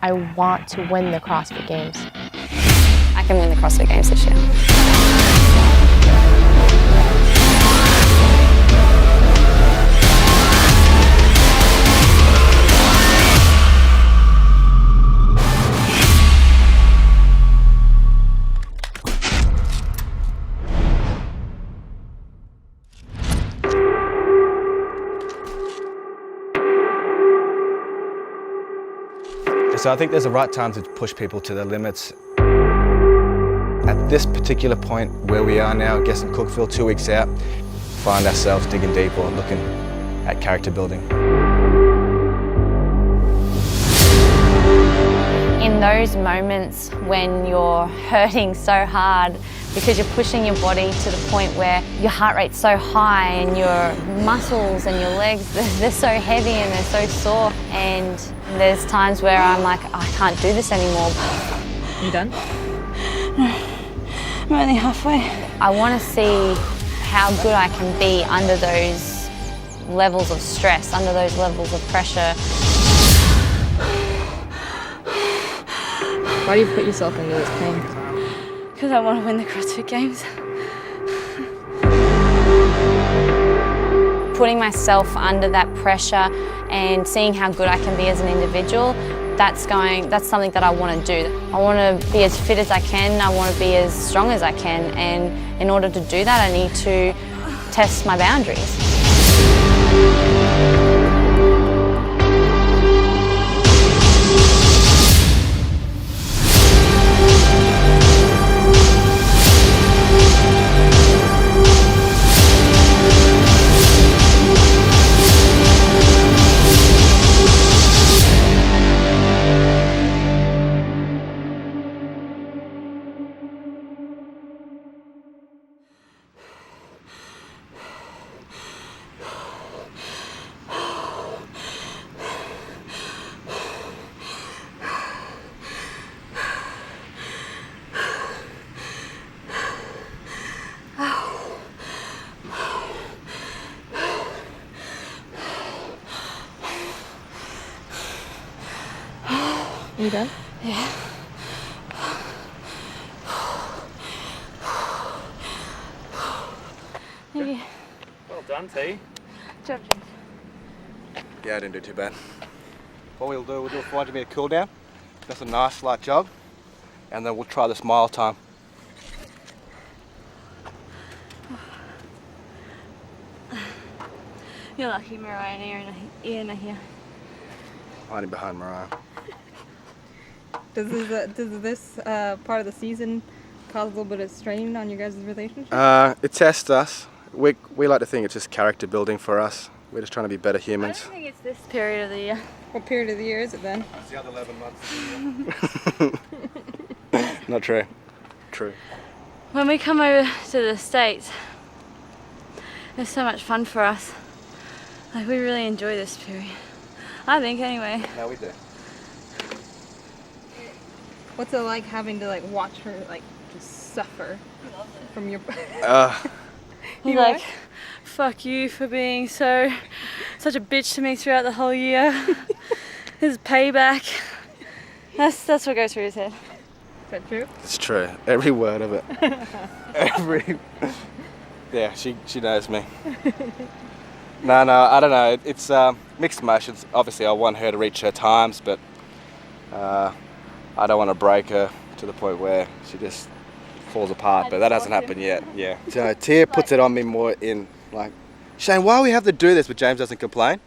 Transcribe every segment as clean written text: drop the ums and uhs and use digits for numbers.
I want to win the CrossFit Games. I can win the CrossFit Games this year. So I think there's a right time to push people to their limits. At this particular point where we are now, I guess in Cookeville, 2 weeks out, find ourselves digging deeper, looking at character building. In those moments when you're hurting so hard because you're pushing your body to the point where your heart rate's so high and your muscles and your legs, they're so heavy and they're so sore, and there's times where I'm like, oh, I can't do this anymore. You done? I'm only halfway. I want to see how good I can be under those levels of stress, under those levels of pressure. Why do you put yourself into this pain? Because I want to win the CrossFit Games. Putting myself under that pressure and seeing how good I can be as an individual, that's something that I want to do. I want to be as fit as I can, I want to be as strong as I can, and in order to do that I need to test my boundaries. You done? Yeah. Thank you. Well done, T. Good job, James. Yeah, I didn't do too bad. What we'll do a 500-meter cool down. That's a nice light jog, and then we'll try this mile time. You're lucky Mariah and Ian are here. Hiding behind Mariah. Does this part of the season cause a little bit of strain on your guys' relationship? It tests us. We like to think it's just character building for us. We're just trying to be better I humans. don't think it's this period of the year. What period of the year is it then? It's the other 11 months. Not true. True. When we come over to the States, it's so much fun for us. Like, we really enjoy this period. I think, anyway. No, we do. What's it like having to watch her just suffer from your? He's like, fuck you for being such a bitch to me throughout the whole year. This is payback. That's what goes through his head. Is that true? It's true. Every word of it. Yeah, she knows me. No, I don't know. It's mixed emotions. Obviously, I want her to reach her times, but I don't want to break her to the point where she just falls apart. But that hasn't happened yet. Yeah. So Tia puts it on me more in like, Shane, why do we have to do this? But James doesn't complain.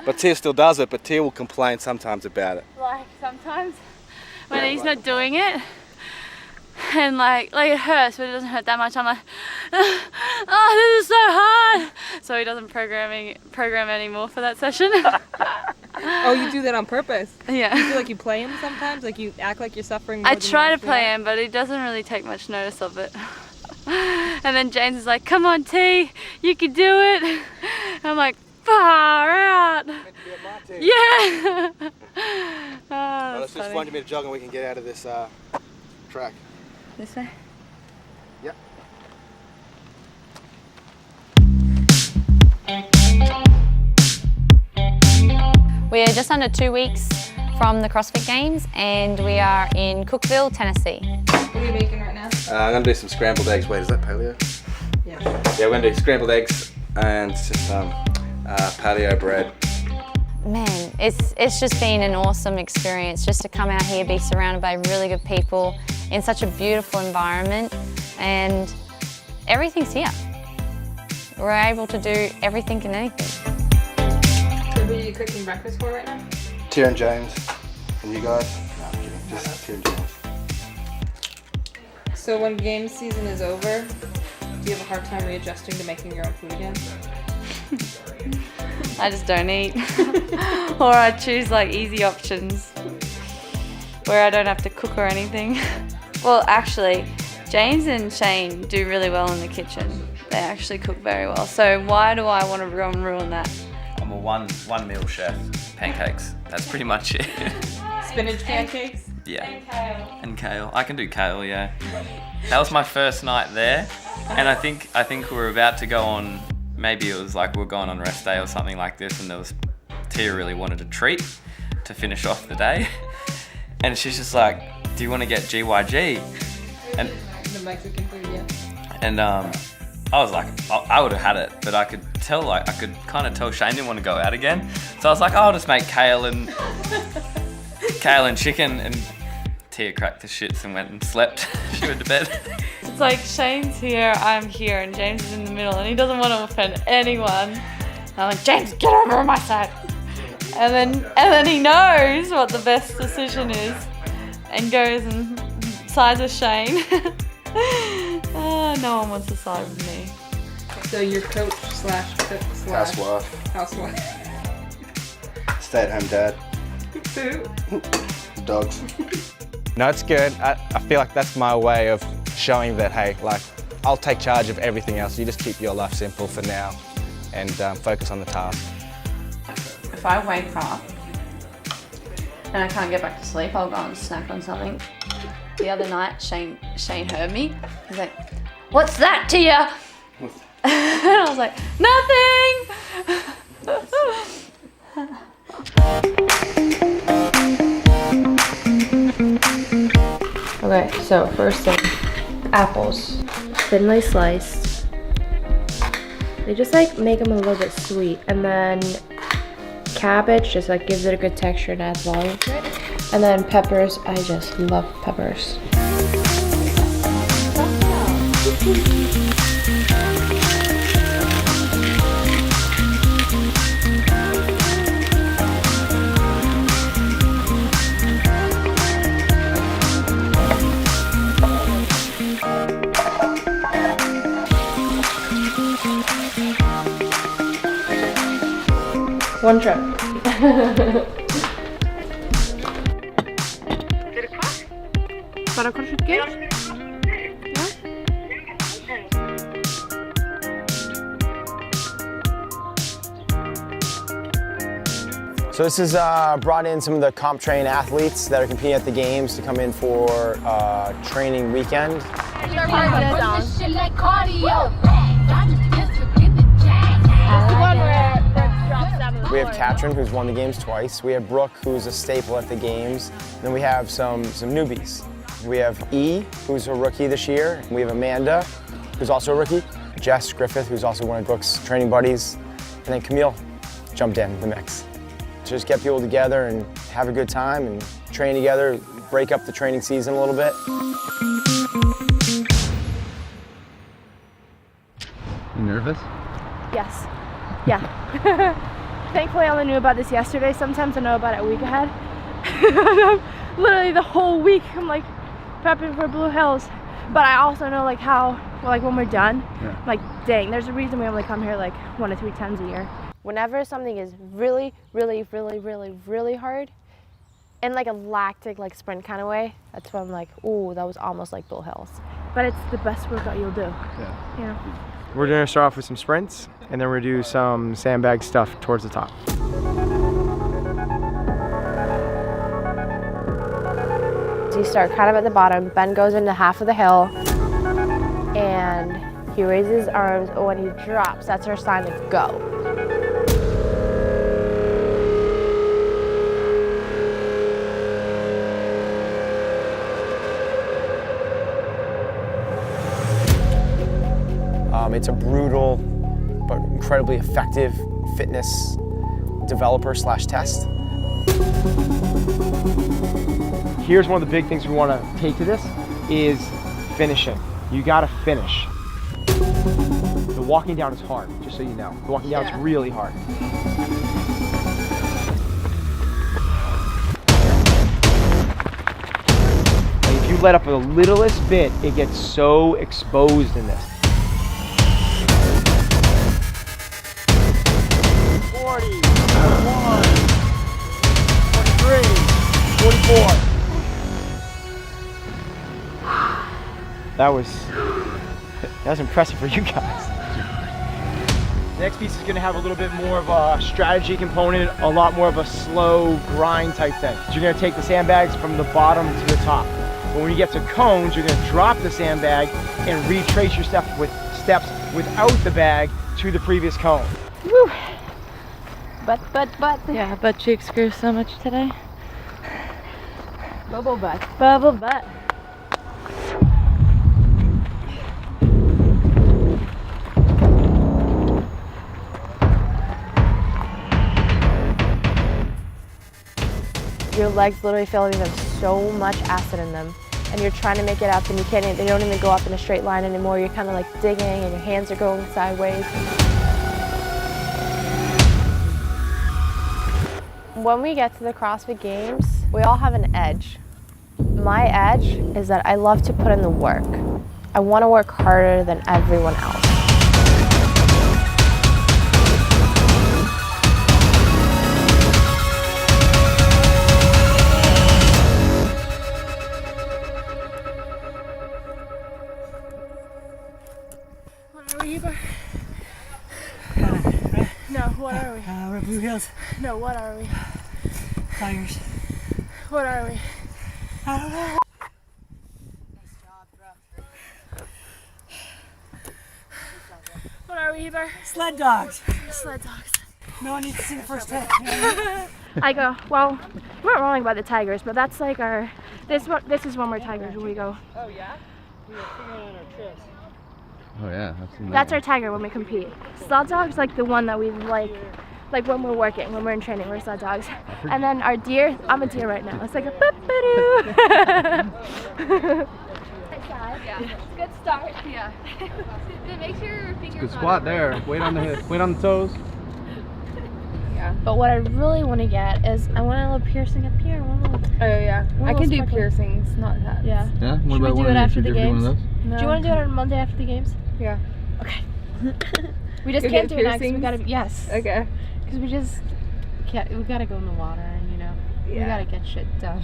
But Tia still does it. But Tia will complain sometimes about it. Like, sometimes when he's not doing it, and like it hurts, but it doesn't hurt that much. I'm like, oh, this is so hard. So he doesn't program anymore for that session. Oh, you do that on purpose? Yeah. You feel like you play him sometimes? Like you act like you're suffering more I than try you to play him, but he doesn't really take much notice of it. And then James is like, come on, T, you can do it. And I'm like, far out. Yeah. Oh, Let's just find a bit of jog and we can get out of this track. This way? Yep. We are just under 2 weeks from the CrossFit Games, and we are in Cookeville, Tennessee. What are you making right now? I'm gonna do some scrambled eggs. Wait, is that paleo? Yeah. Yeah, we're gonna do scrambled eggs and just some paleo bread. Man, it's just been an awesome experience just to come out here, be surrounded by really good people in such a beautiful environment, and everything's here. We're able to do everything and anything. So who are you cooking breakfast for right now? Tia and James. And you guys? No, I'm kidding. Just Tia and James. So when game season is over, do you have a hard time readjusting to making your own food again? I just don't eat. Or I choose like easy options where I don't have to cook or anything. Well, actually, James and Shane do really well in the kitchen. They actually cook very well. So why do I want to ruin that? I'm a one meal chef. Pancakes. That's pretty much it. Spinach pancakes? Yeah. And kale. I can do kale, yeah. That was my first night there, and I think we were about to go on. Maybe it was like we were going on rest day or something like this, and Tia really wanted a treat to finish off the day, and she's just like, "Do you want to get GYG?" And The Mexican food, yeah. And I was like, I would have had it, but I could kind of tell Shane didn't want to go out again. So I was like, I'll just make kale and chicken. And Tia cracked the shits and went and slept. She went to bed. It's like Shane's here, I'm here, and James is in the middle, and he doesn't want to offend anyone. I'm like, James, get over on my side. And then he knows what the best decision is, and goes and sides with Shane. No one wants to side with me. So you're coach slash cook slash housewife. Stay-at-home dad. Two. Dogs. No, it's good. I feel like that's my way of showing that, hey, like, I'll take charge of everything else. You just keep your life simple for now and focus on the task. If I wake up and I can't get back to sleep, I'll go and snack on something. The other night, Shane heard me. He's like, "What's that, Tia?" And I was like, "Nothing." Okay, so first thing, apples. Thinly sliced. They just like make them a little bit sweet. And then cabbage just like gives it a good texture and adds volume to it. And then peppers, I just love peppers. One trip. Para CrossFit Games? So this has brought in some of the comp train athletes that are competing at the games to come in for training weekend. We have Katrin, who's won the games twice. We have Brooke, who's a staple at the games. And then we have some newbies. We have E, who's a rookie this year. We have Amanda, who's also a rookie. Jess Griffith, who's also one of Brooke's training buddies. And then Camille jumped in the mix. Just get people together and have a good time and train together, break up the training season a little bit. You nervous? Yes. Yeah. Thankfully, I only knew about this yesterday. Sometimes I know about it a week ahead. Literally the whole week, I'm like prepping for Blue Hills. But I also know like how, like when we're done, like dang, there's a reason we only come here like 1 to 3 times a year. Whenever something is really, really, really, really, really hard, in like a lactic like sprint kind of way, that's when I'm like, ooh, that was almost like Blue Hills. But it's the best workout you'll do. Yeah. You know? We're gonna start off with some sprints, and then we're gonna do some sandbag stuff towards the top. So you start kind of at the bottom, Ben goes into half of the hill, and he raises his arms, and when he drops, that's our sign to go. It's a brutal but incredibly effective fitness developer / test. Here's one of the big things we want to take to this is finishing. You got to finish. The walking down is hard, just so you know. The walking down is really hard. And if you let up the littlest bit, it gets so exposed in this. 40, 41, 43, 44. That was impressive for you guys. The next piece is going to have a little bit more of a strategy component, a lot more of a slow grind type thing. So you're going to take the sandbags from the bottom to the top. But when you get to cones, you're going to drop the sandbag and retrace your steps without the bag to the previous cone. Woo. But. Yeah, butt cheeks grew so much today. Bubble butt. Bubble butt. Your legs literally feel like they have so much acid in them, and you're trying to make it up and you can't, they don't even go up in a straight line anymore. You're kind of like digging and your hands are going sideways. When we get to the CrossFit Games, we all have an edge. My edge is that I love to put in the work. I want to work harder than everyone else. No, what are we? We're Blue Hills. No, what are we? Tigers. What are we? I don't know. Nice job, bro. What are we, Heber? Sled dogs. Sled dogs. No one needs to see the first hit. I go, well, we're rolling by the Tigers, but that's like our, this is when we're Tigers, when we go. Oh yeah? We were figuring out our trips. Oh yeah, I've seen that. That's our Tiger when we compete. Sled dog's like the one that we like when we're working, when we're in training, we're sled dogs. And then our deer, I'm a deer right now. It's like a boop-ba-doo. Yeah, good start. Yeah. Make sure your fingers. Good squat there. Weight on the hip. Weight on the toes. Yeah. But what I really want to get is, I want a little piercing up here. Oh yeah. I can do sparkle. piercings, not that. Yeah. Yeah. Should we do it after the games? No. Do you want to do it on Monday after the games? Yeah. Okay. We just You'll can't get do it now 'cause we piercings? gotta. Yes. Okay. Because we just can't. We gotta go in the water, and you know, we gotta get shit done.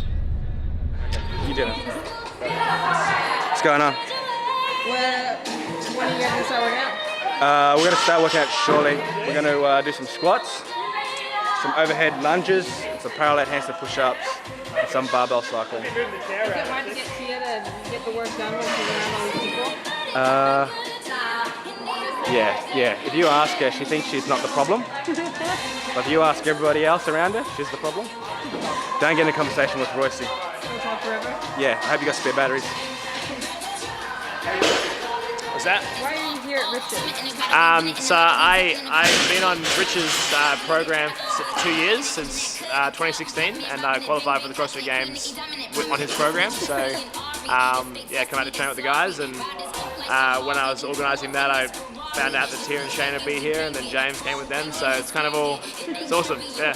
You did it. What's going on? When are you gonna start working out? We're going to start working out shortly. We're going to do some squats, some overhead lunges, some parallel handstand push-ups, and some barbell cycling. Is it hard to get Tia to get the work done when she's around all these people? Yeah. If you ask her, she thinks she's not the problem. But if you ask everybody else around her, she's the problem. Don't get in a conversation with Royce. We'll talk forever. Yeah, I hope you got spare batteries. What's that? Why are you here at Rich's? So I've been on Rich's program for 2 years, since 2016, and I qualified for the CrossFit Games on his program. So yeah, come out to train with the guys, and when I was organising that, I found out that Tia and Shane would be here, and then James came with them. So it's kind of all, it's awesome. Yeah.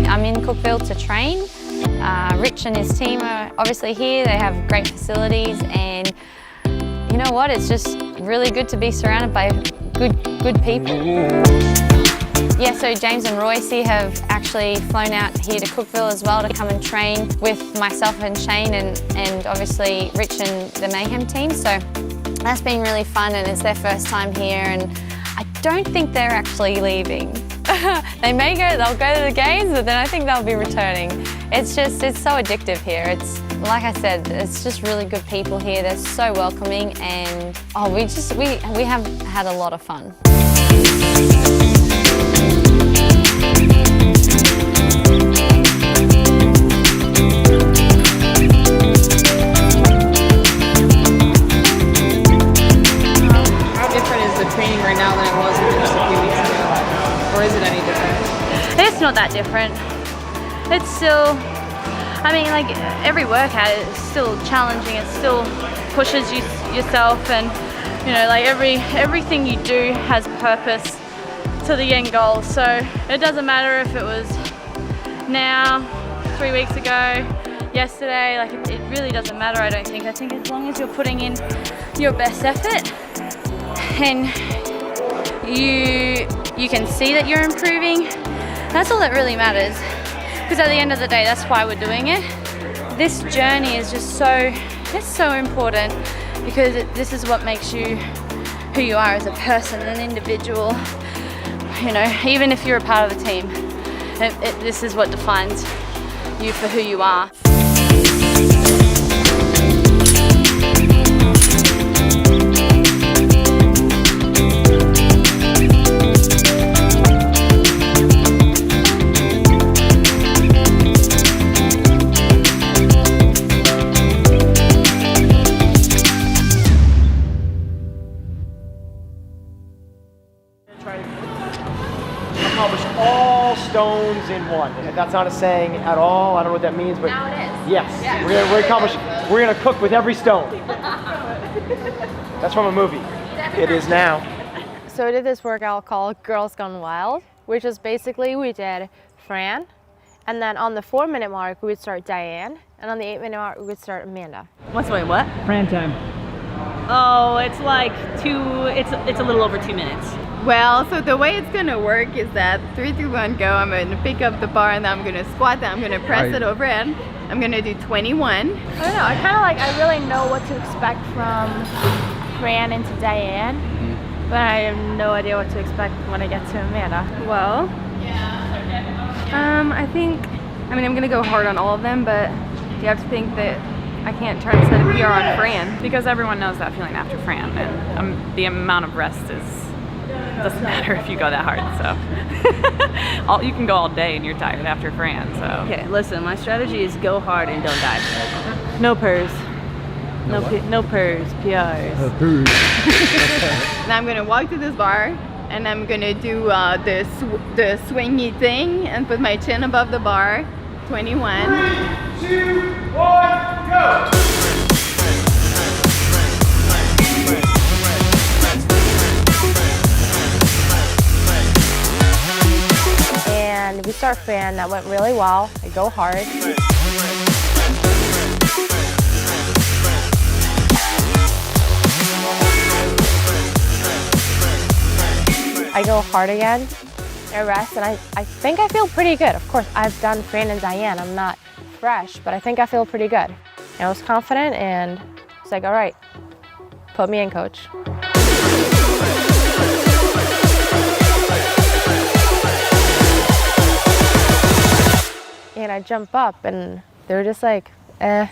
I'm in Cookville to train. Rich and his team are obviously here. They have great facilities, and you know what? It's just really good to be surrounded by good people. Yeah, so James and Royce have actually flown out here to Cookville as well to come and train with myself and Shane and obviously Rich and the Mayhem team. So that's been really fun, and it's their first time here, and I don't think they're actually leaving. They'll go to the games, but then I think they'll be returning. It's so addictive here. It's, like I said, it's just really good people here. They're so welcoming, and we have had a lot of fun. not that different. It's still, I mean, like every workout is still challenging. It still pushes yourself, and you know, like everything you do has purpose to the end goal. So it doesn't matter if it was now, 3 weeks ago, yesterday. Like it really doesn't matter. I don't think. I think as long as you're putting in your best effort and you can see that you're improving, that's all that really matters. Because at the end of the day, that's why we're doing it. This journey is just so important, because this is what makes you who you are as a person, an individual. You know, even if you're a part of the team, this is what defines you for who you are. Accomplish all stones in one. And that's not a saying at all. I don't know what that means, but Now it is. yes, Yeah. we're gonna cook with every stone. That's from a movie. It is now. So we did this workout called Girls Gone Wild, which is basically we did Fran, and then on the 4-minute mark we would start Diane, and on the 8-minute mark we would start Amanda. What's my what? Fran time. Oh, it's like it's a little over 2 minutes. Well, so the way it's gonna work is that 3, 2, 1, go. I'm gonna pick up the bar and then I'm gonna squat, then I'm gonna press it overhead. I'm gonna do 21. I don't know, I really know what to expect from Fran into Diane, but I have no idea what to expect when I get to Amanda. Well, I mean, I'm gonna go hard on all of them, but you have to think that I can't try to set a PR on Fran. Because everyone knows that feeling after Fran, and the amount of rest doesn't matter if you go that hard. So you can go all day and you're tired after Fran. So Okay, listen, my strategy is go hard and don't die. No purrs. No purrs, PRs. Now I'm gonna walk to this bar and I'm gonna do the swingy thing and put my chin above the bar. 21. 3, 2, 1, go! And we start Fran, that went really well. I go hard. I go hard again, I rest, and I think I feel pretty good. Of course, I've done Fran and Diane. I'm not fresh, but I think I feel pretty good. I was confident, and it's like, all right, put me in, coach. And I jump up, and they're just like, eh.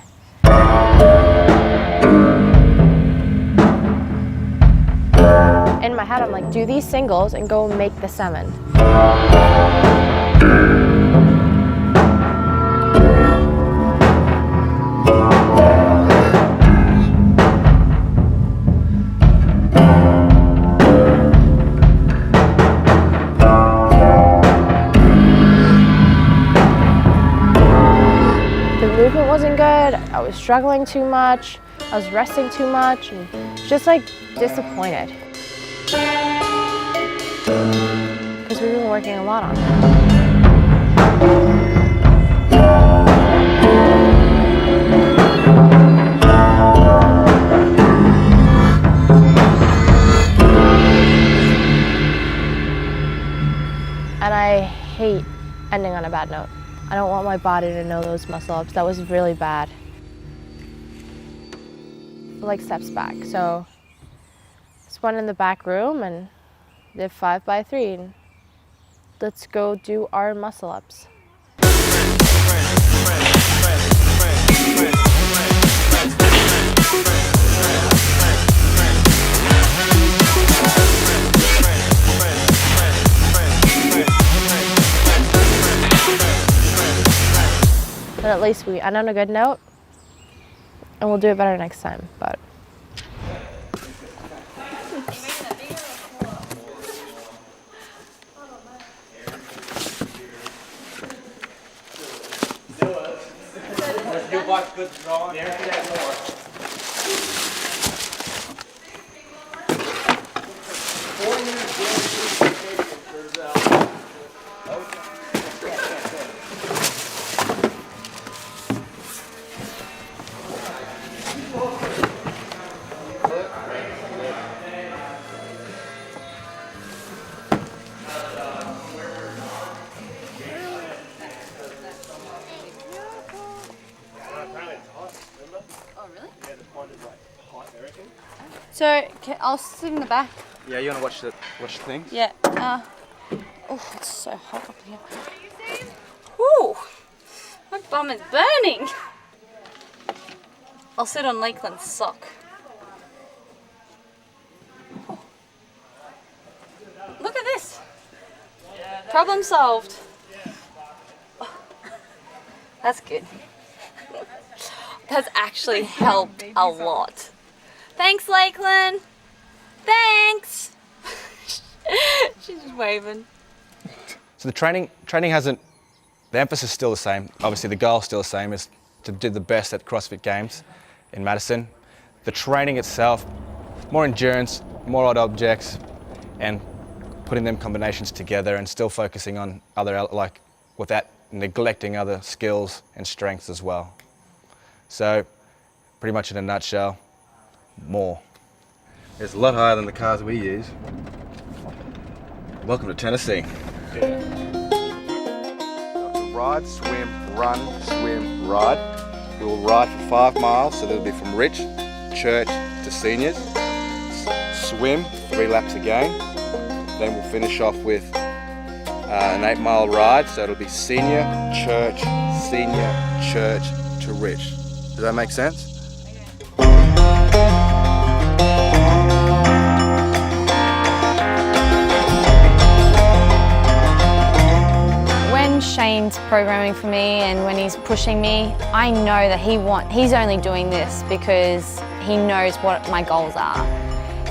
In my head, I'm like, do these singles and go make the 7. The movement wasn't good. I was struggling too much. I was resting too much, and just like disappointed. Because we've been working a lot on it. And I hate ending on a bad note. I don't want my body to know those muscle ups. That was really bad. Like steps back. So just went in the back room and did 5 by 3. And let's go do our muscle ups. But at least we end on a good note, and we'll do it better next time. But good drawing. Yeah, more. So, I'll sit in the back. Yeah, you want to watch the thing? Yeah. Oh, it's so hot up here. Woo! My bum is burning. I'll sit on Lakeland's sock. Oh. Look at this. Problem solved. Oh, that's good. That's actually helped a lot. Thanks, Lakeland. Thanks. She's just waving. So the training hasn't, the emphasis is still the same. Obviously the goal is still the same, is to do the best at CrossFit Games in Madison. The training itself, more endurance, more odd objects, and putting them combinations together and still focusing on other, like, without neglecting other skills and strengths as well. So pretty much in a nutshell, more. It's a lot higher than the cars we use. Welcome to Tennessee. Ride, swim, run, swim, ride. We'll ride for 5 miles, so that'll be from Rich, Church to Seniors. Swim 3 laps again. Then we'll finish off with an 8-mile ride, so it'll be Senior, Church to Rich. Does that make sense? When Shane's programming for me and when he's pushing me, I know that he's only doing this because he knows what my goals are.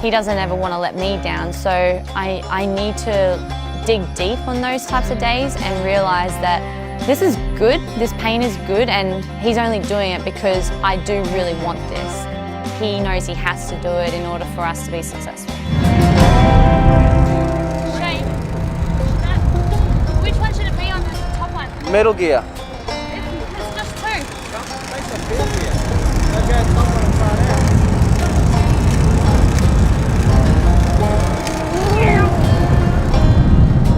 He doesn't ever want to let me down, so I need to dig deep on those types of days and realize that this is good, this pain is good, and he's only doing it because I do really want this. He knows he has to do it in order for us to be successful. Shane, which one should it be on the top one? Metal Gear. It's just 2.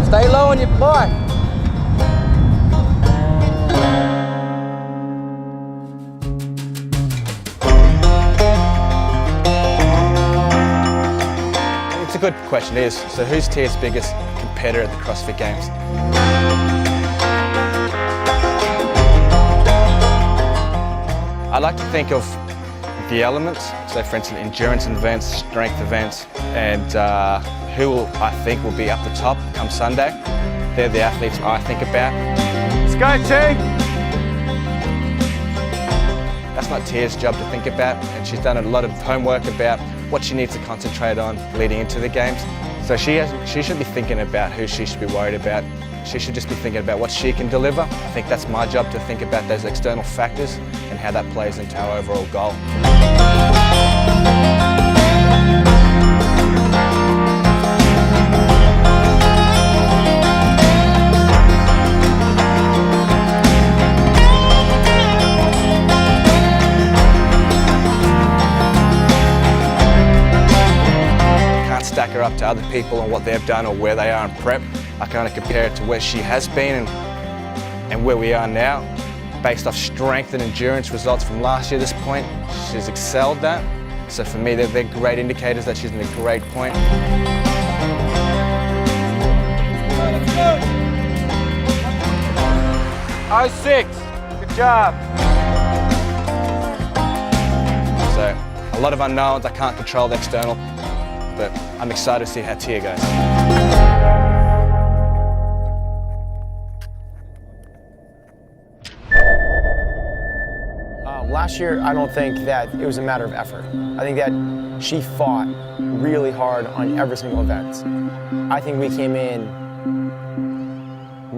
Stay low on your bike. It's a good question, it is. So who's Tia's biggest competitor at the CrossFit Games? I like to think of the elements, so for instance endurance events, strength events, and who I think will be up the top come Sunday. They're the athletes I think about. Let's go, T! That's not Tia's job to think about, and she's done a lot of homework about what she needs to concentrate on leading into the games. So she should be thinking about who she should be worried about. She should just be thinking about what she can deliver. I think that's my job to think about those external factors and how that plays into our overall goal. Stack her up to other people and what they've done or where they are in prep. I kind of compare it to where she has been and where we are now. Based off strength and endurance results from last year at this point, she's excelled that. So for me, they're great indicators that she's in a great point. Oh, 6. Good job. So a lot of unknowns, I can't control the external, but I'm excited to see how Tia goes. Last year, I don't think that it was a matter of effort. I think that she fought really hard on every single event. I think we came in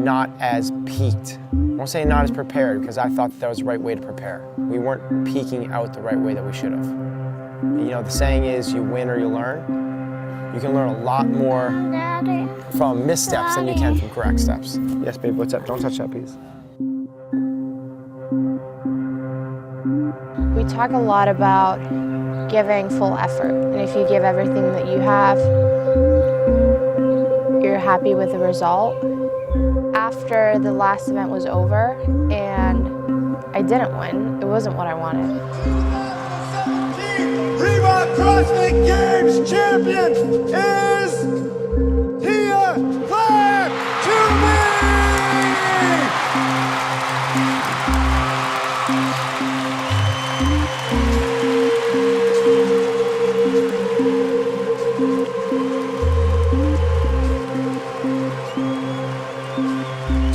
not as peaked. I won't say not as prepared, because I thought that was the right way to prepare. We weren't peaking out the right way that we should have. You know, the saying is, you win or you learn. You can learn a lot more from missteps than you can from correct steps. Yes, babe, what's up? Don't touch that, please. We talk a lot about giving full effort, and if you give everything that you have, you're happy with the result. After the last event was over and I didn't win, it wasn't what I wanted. Fremont CrossFit Games champion is Tia Clark Toomey!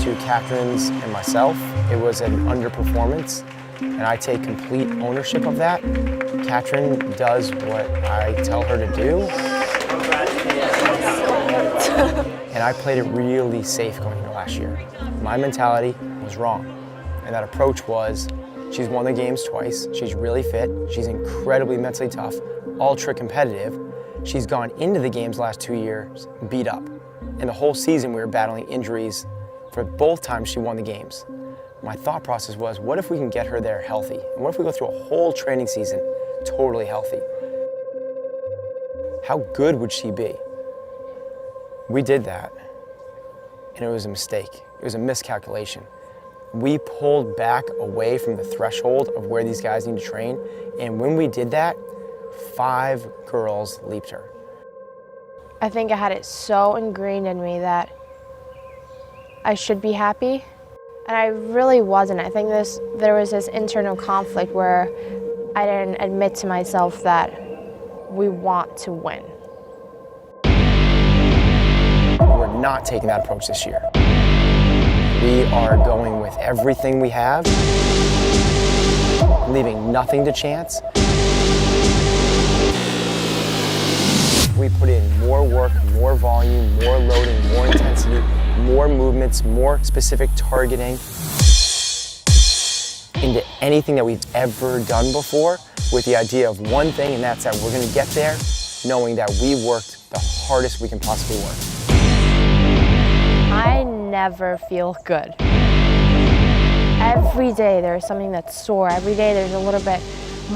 To Catherine's and myself, it was an underperformance, and I take complete ownership of that. Catherine does what I tell her to do. And I played it really safe going into last year. My mentality was wrong, and that approach was, she's won the games twice, she's really fit, she's incredibly mentally tough, ultra competitive. She's gone into the games the last 2 years beat up. And the whole season we were battling injuries for both times she won the games. My thought process was, what if we can get her there healthy? And what if we go through a whole training season totally healthy? How good would she be? We did that, and it was a mistake. It was a miscalculation. We pulled back away from the threshold of where these guys need to train, and when we did that, 5 girls leaped her. I think I had it so ingrained in me that I should be happy, and I really wasn't. I think there was this internal conflict where I didn't admit to myself that we want to win. We're not taking that approach this year. We are going with everything we have, leaving nothing to chance. We put in more work, more volume, more loading, more intensity, more movements, more specific targeting into anything that we've ever done before, with the idea of one thing, and that's that we're gonna get there knowing that we worked the hardest we can possibly work. I never feel good. Every day there's something that's sore. Every day there's a little bit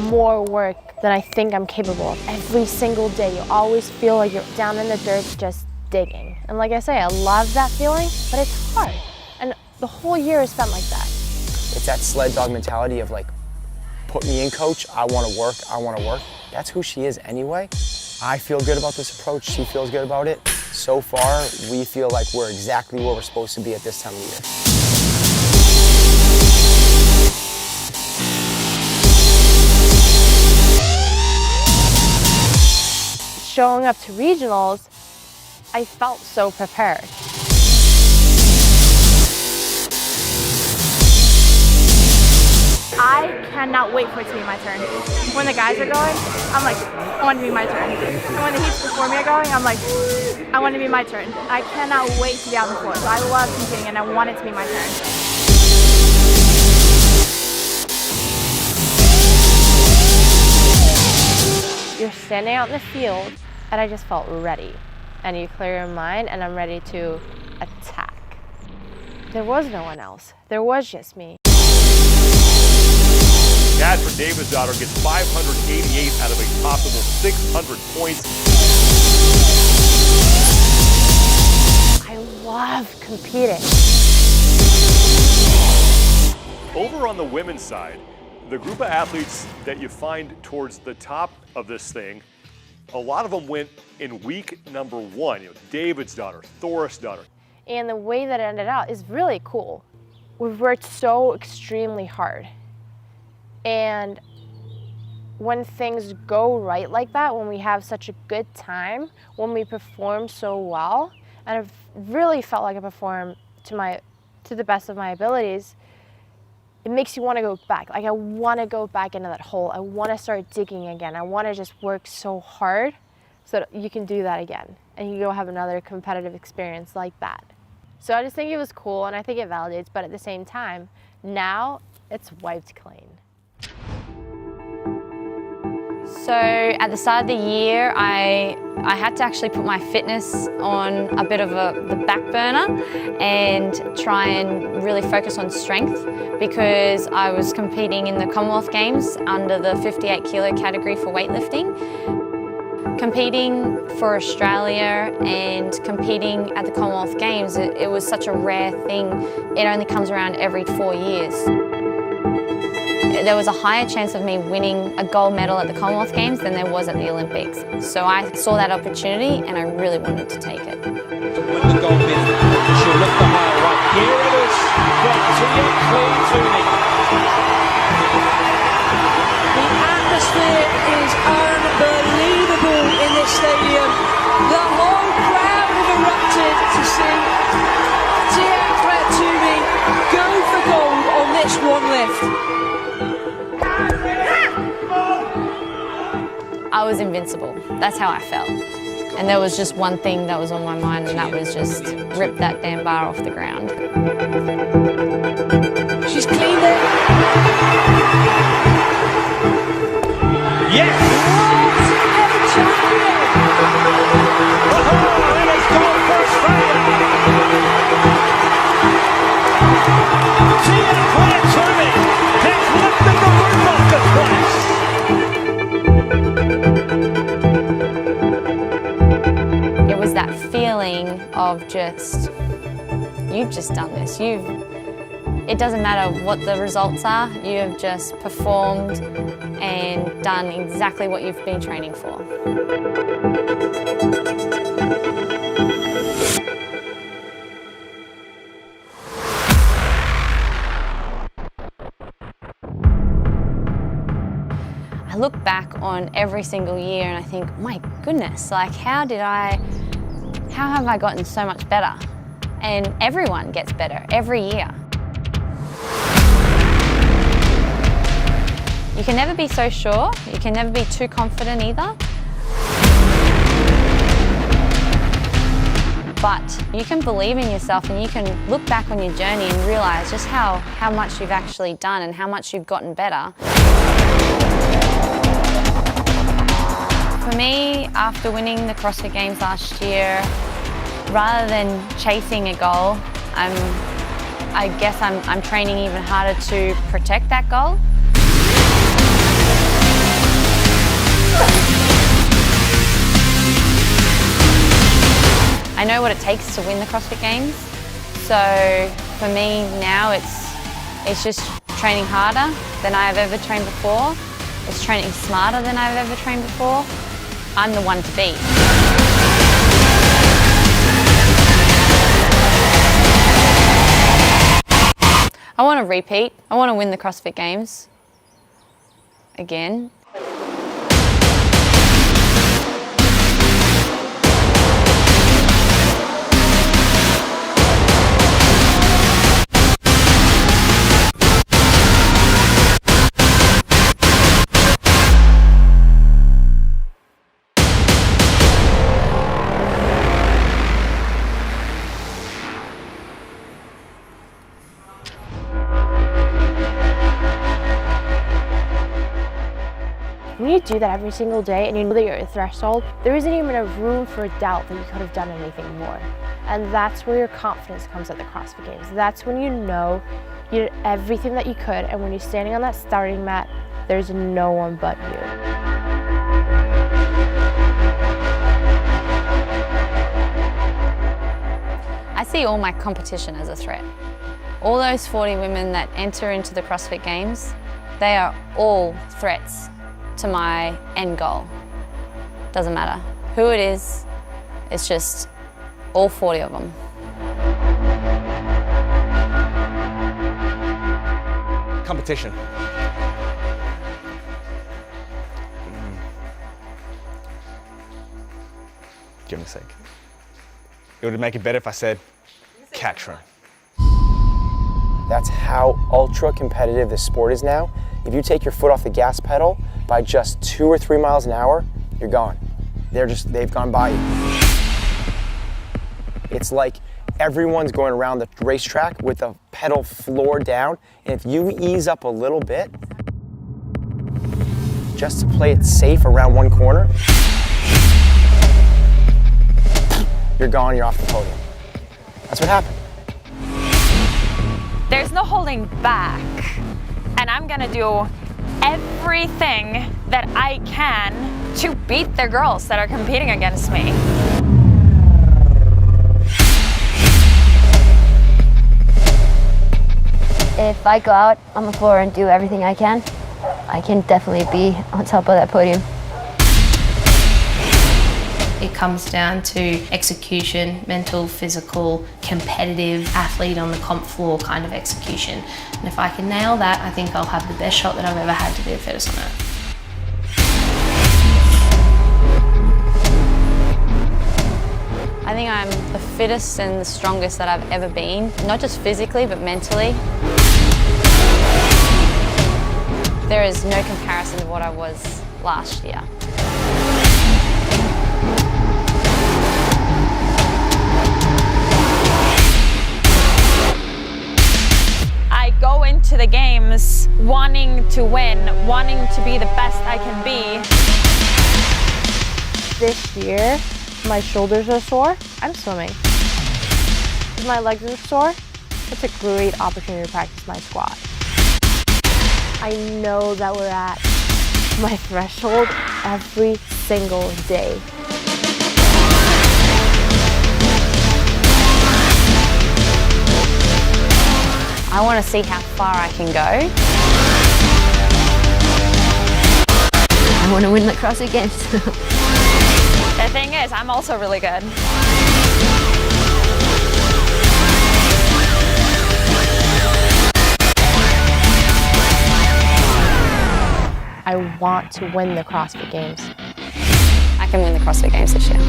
more work than I think I'm capable of. Every single day you always feel like you're down in the dirt just digging. And like I say, I love that feeling, but it's hard. And the whole year is spent like that. It's that sled dog mentality of like, put me in, coach, I wanna work, I wanna work. That's who she is anyway. I feel good about this approach, she feels good about it. So far, we feel like we're exactly where we're supposed to be at this time of the year. Showing up to regionals, I felt so prepared. I cannot wait for it to be my turn. When the guys are going, I'm like, I want it to be my turn. And when the heats before me are going, I'm like, I want it to be my turn. I cannot wait to be out on the floor. So I love competing and I want it to be my turn. You're standing out in the field and I just felt ready. And you clear your mind and I'm ready to attack. There was no one else. There was just me. Catherine Davidsdottir gets 588 out of a possible 600 points. I love competing. Over on the women's side, the group of athletes that you find towards the top of this thing, a lot of them went in week number 1. You know, Davidsdottir, Thorisdottir. And the way that it ended out is really cool. We've worked so extremely hard. And when things go right like that, when we have such a good time, when we perform so well, and I've really felt like I perform to the best of my abilities, it makes you want to go back. Like I want to go back into that hole. I want to start digging again. I want to just work so hard so that you can do that again. And you go have another competitive experience like that. So I just think it was cool, and I think it validates, but at the same time, now it's wiped clean. So at the start of the year, I had to actually put my fitness on a bit of the back burner and try and really focus on strength, because I was competing in the Commonwealth Games under the 58 kilo category for weightlifting. Competing for Australia and competing at the Commonwealth Games, it was such a rare thing. It only comes around every 4 years. There was a higher chance of me winning a gold medal at the Commonwealth Games than there was at the Olympics. So I saw that opportunity and I really wanted to take it. To win the gold medal, she'll look the higher right. Here it is from Tia Tooney. The atmosphere is unbelievable in this stadium. The whole crowd have erupted to see Tia Tooney go for gold on this one lift. I was invincible. That's how I felt. And there was just one thing that was on my mind, and that was just rip that damn bar off the ground. She's cleaned it. Yes! What a champion! Oh, and it's gold for Australia! Tia Tooney has lifted the roof off this place! It was that feeling of just, you've just done this. It doesn't matter what the results are, you have just performed and done exactly what you've been training for. I look back on every single year and I think, my goodness, like how have I gotten so much better? And everyone gets better every year. You can never be so sure, you can never be too confident either. But you can believe in yourself and you can look back on your journey and realise just how much you've actually done and how much you've gotten better. For me, after winning the CrossFit Games last year, rather than chasing a goal, I guess I'm training even harder to protect that goal. I know what it takes to win the CrossFit Games, so for me now it's just training harder than I've ever trained before. It's training smarter than I've ever trained before. I'm the one to beat. I want to repeat. I want to win the CrossFit Games again. When you do that every single day and you know that you're at a threshold, there isn't even a room for a doubt that you could have done anything more. And that's where your confidence comes at the CrossFit Games. That's when you know you did everything that you could, and when you're standing on that starting mat, there's no one but you. I see all my competition as a threat. All those 40 women that enter into the CrossFit Games, they are all threats to my end goal. Doesn't matter who it is, it's just all 40 of them. Competition. Give me a sec. It would make it better if I said Katrin. That's how ultra competitive this sport is now. If you take your foot off the gas pedal by just 2 or 3 miles an hour, you're gone. They've gone by you. It's like everyone's going around the racetrack with the pedal floor down, and if you ease up a little bit, just to play it safe around one corner, you're gone, you're off the podium. That's what happened. There's no holding back, and I'm gonna do everything that I can to beat the girls that are competing against me. If I go out on the floor and do everything I can definitely be on top of that podium. It comes down to execution, mental, physical, competitive, athlete on the comp floor kind of execution. And if I can nail that, I think I'll have the best shot that I've ever had to be the fittest on earth. I think I'm the fittest and the strongest that I've ever been, not just physically, but mentally. There is no comparison to what I was last year. I go into the games wanting to win, wanting to be the best I can be. This year, my shoulders are sore. I'm swimming. If my legs are sore, it's a great opportunity to practice my squat. I know that we're at my threshold every single day. I want to see how far I can go. I want to win the CrossFit Games. The thing is, I'm also really good. I want to win the CrossFit Games. I can win the CrossFit Games this year.